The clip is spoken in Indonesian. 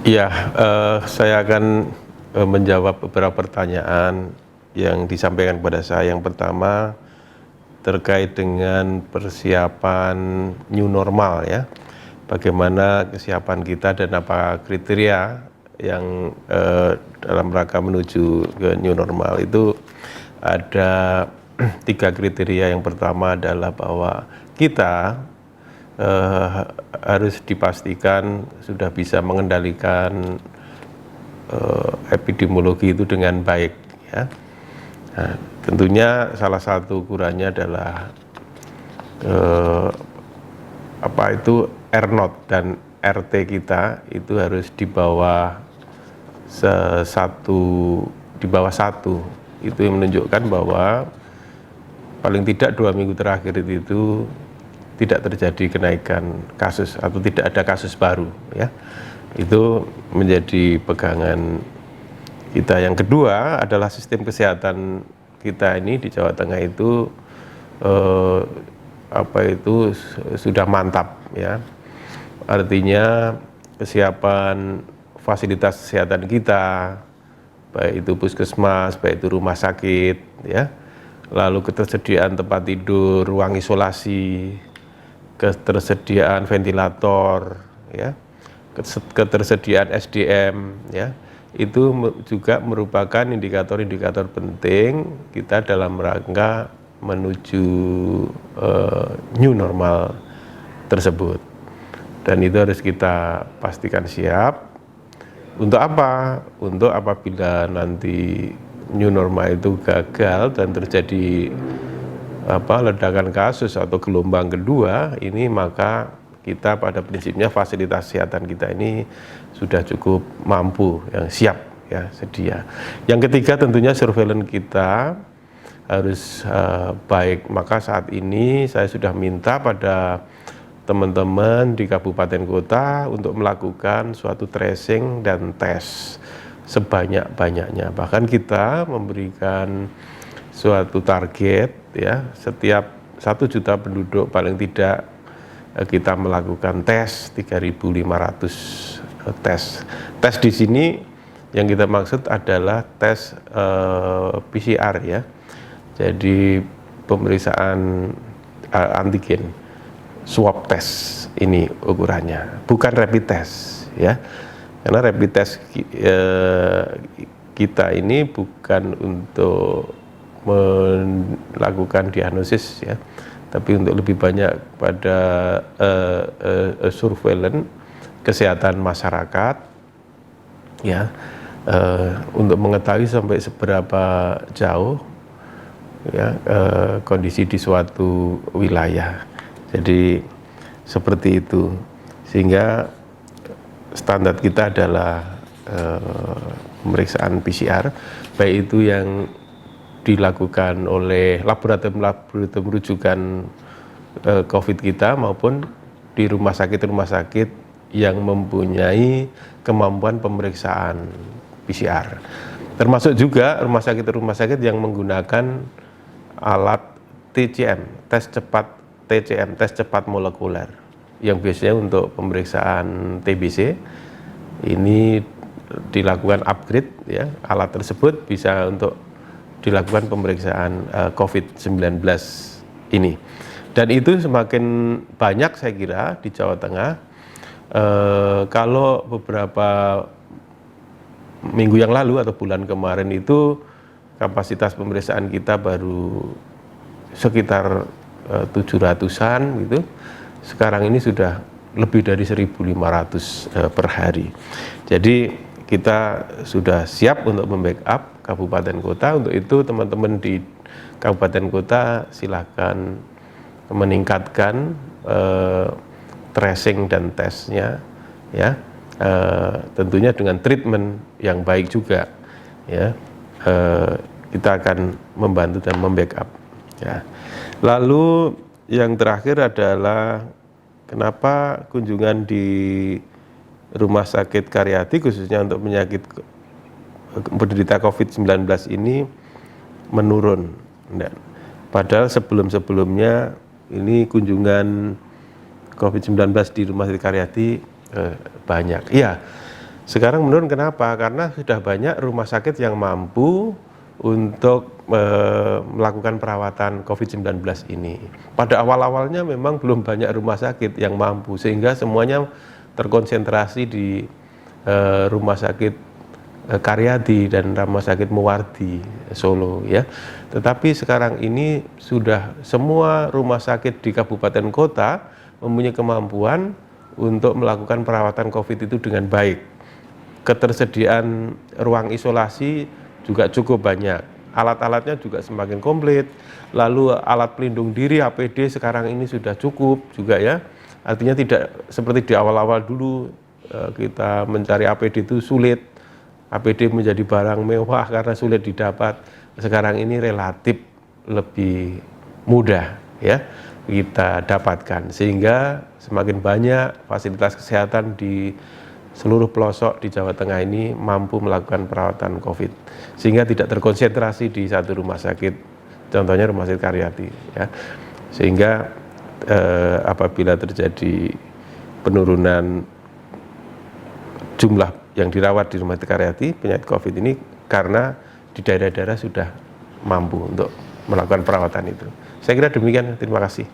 Iya, saya akan menjawab beberapa pertanyaan yang disampaikan kepada saya. Yang pertama terkait dengan persiapan new normal ya. Bagaimana kesiapan kita dan apa kriteria yang dalam rangka menuju ke new normal itu ada tiga kriteria. Yang pertama adalah bahwa kita harus dipastikan sudah bisa mengendalikan epidemiologi itu dengan baik ya. Nah, tentunya salah satu ukurannya adalah R0 dan RT kita itu harus di bawah satu. Itu yang menunjukkan bahwa paling tidak 2 minggu terakhir itu tidak terjadi kenaikan kasus atau tidak ada kasus baru ya. Itu menjadi pegangan kita. Yang kedua adalah sistem kesehatan kita ini di Jawa Tengah itu sudah mantap ya. Artinya kesiapan fasilitas kesehatan kita, baik itu puskesmas, baik itu rumah sakit ya, lalu ketersediaan tempat tidur, ruang isolasi, ketersediaan ventilator ya, ketersediaan SDM ya, itu juga merupakan indikator-indikator penting kita dalam rangka menuju new normal tersebut. Dan itu harus kita pastikan siap. Untuk apa? Untuk apabila nanti new normal itu gagal dan terjadi ledakan kasus atau gelombang kedua ini, maka kita pada prinsipnya fasilitas kesehatan kita ini sudah cukup mampu, yang siap ya, sedia. Yang ketiga tentunya surveillance kita harus baik. Maka saat ini saya sudah minta pada teman-teman di kabupaten kota untuk melakukan suatu tracing dan tes sebanyak-banyaknya. Bahkan kita memberikan suatu target ya, setiap 1 juta penduduk paling tidak kita melakukan tes 3.500 tes. Tes di sini yang kita maksud adalah tes PCR ya. Jadi pemeriksaan antigen, swab test ini ukurannya, bukan rapid test ya. Karena rapid test kita ini bukan untuk melakukan diagnosis ya, tapi untuk lebih banyak pada surveillance kesehatan masyarakat ya, untuk mengetahui sampai seberapa jauh ya kondisi di suatu wilayah. Jadi seperti itu, sehingga standar kita adalah pemeriksaan PCR, baik itu yang dilakukan oleh laboratorium rujukan COVID kita maupun di rumah sakit yang mempunyai kemampuan pemeriksaan PCR. Termasuk juga rumah sakit yang menggunakan alat TCM, tes cepat molekuler, yang biasanya untuk pemeriksaan TBC. Ini dilakukan upgrade ya, alat tersebut bisa untuk dilakukan pemeriksaan COVID-19 ini. Dan itu semakin banyak saya kira di Jawa Tengah. Kalau beberapa minggu yang lalu atau bulan kemarin itu kapasitas pemeriksaan kita baru sekitar 700-an gitu. Sekarang ini sudah lebih dari 1.500 per hari. Jadi kita sudah siap untuk membackup kabupaten kota. Untuk itu teman-teman di kabupaten kota silahkan meningkatkan tracing dan tesnya ya, tentunya dengan treatment yang baik juga ya. Kita akan membantu dan membackup ya. Lalu yang terakhir adalah kenapa kunjungan di Rumah Sakit Karyadi khususnya untuk penyakit penderita COVID-19 ini menurun. Padahal sebelum-sebelumnya ini kunjungan COVID-19 di Rumah Sakit Karyadi banyak. Iya, Sekarang menurun kenapa? Karena sudah banyak rumah sakit yang mampu untuk melakukan perawatan COVID-19 ini. Pada awal-awalnya memang belum banyak rumah sakit yang mampu, sehingga semuanya terkonsentrasi di rumah sakit Karyadi dan Rumah Sakit Muwardi Solo ya. Tetapi sekarang ini sudah semua rumah sakit di kabupaten kota mempunyai kemampuan untuk melakukan perawatan COVID itu dengan baik. Ketersediaan ruang isolasi juga cukup banyak. Alat-alatnya juga semakin komplit. Lalu alat pelindung diri APD sekarang ini sudah cukup juga ya. Artinya tidak seperti di awal-awal dulu kita mencari APD itu sulit. APD menjadi barang mewah karena sulit didapat. Sekarang ini relatif lebih mudah ya kita dapatkan, sehingga semakin banyak fasilitas kesehatan di seluruh pelosok di Jawa Tengah ini mampu melakukan perawatan COVID, sehingga tidak terkonsentrasi di satu rumah sakit, contohnya Rumah Sakit Karyadi ya. Sehingga apabila terjadi penurunan jumlah yang dirawat di Rumah Sakit Karyadi penyakit COVID ini, karena di daerah-daerah sudah mampu untuk melakukan perawatan itu. Saya kira demikian, terima kasih.